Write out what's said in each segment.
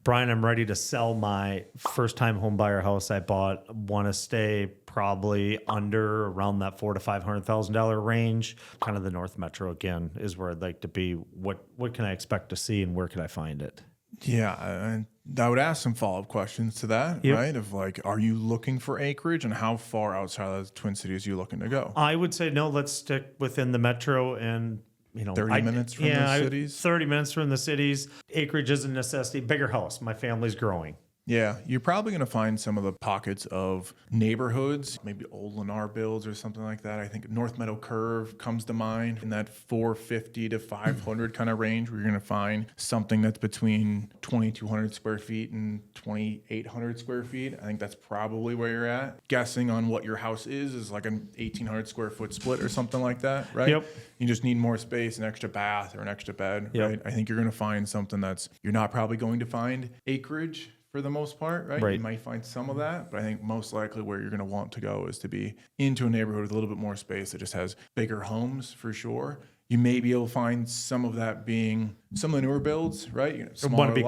Brian, I'm ready to sell my first time home buyer house I bought. Want to stay probably under around that $400,000 to $500,000 range. Kind of the North Metro again is where I'd like to be. What can I expect to see and where can I find it? Yeah, I would ask some follow-up questions to that, Yep. right? Of like, are you looking for acreage, and how far outside of the Twin Cities are you looking to go? I would say no, let's stick within the metro and 30 minutes from the cities? 30 minutes from the cities. Acreage is a necessity. Bigger house. My family's growing. Yeah, you're probably going to find some of the pockets of neighborhoods, maybe old Leonhardt builds or something like that. I think North Meadow Curve comes to mind in that 450 to 500 kind of range, where you're going to find something that's between 2,200 square feet and 2,800 square feet. I think that's probably where you're at. Guessing on what your house is like an 1,800 square foot split or something like that, right? Yep. You just need more space, an extra bath or an extra bed, right? I think you're going to find something you're not probably going to find acreage for the most part, right? You might find some of that, but I think most likely where you're going to want to go is to be into a neighborhood with a little bit more space that just has bigger homes for sure. You may be able to find some of that being some of the newer builds, right? I want to be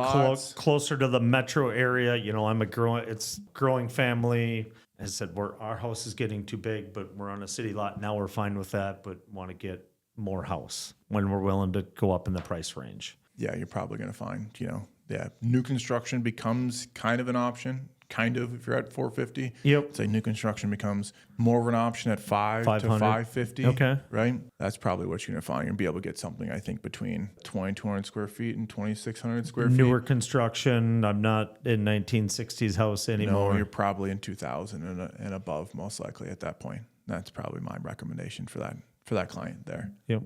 closer to the metro area. I'm it's growing family. As I said, our house is getting too big, but we're on a city lot. Now we're fine with that, but want to get more house when we're willing to go up in the price range. Yeah, you're probably going to find, new construction becomes kind of an option, if you're at 450. Yep. Say new construction becomes more of an option at 500 to 550. Okay. Right? That's probably what you're going to find. You're going to be able to get something, I think, between 2,200 square feet and 2,600 square feet. Newer construction. I'm not in 1960s house anymore. No, you're probably in 2000 and above, most likely at that point. That's probably my recommendation for that client there. Yep.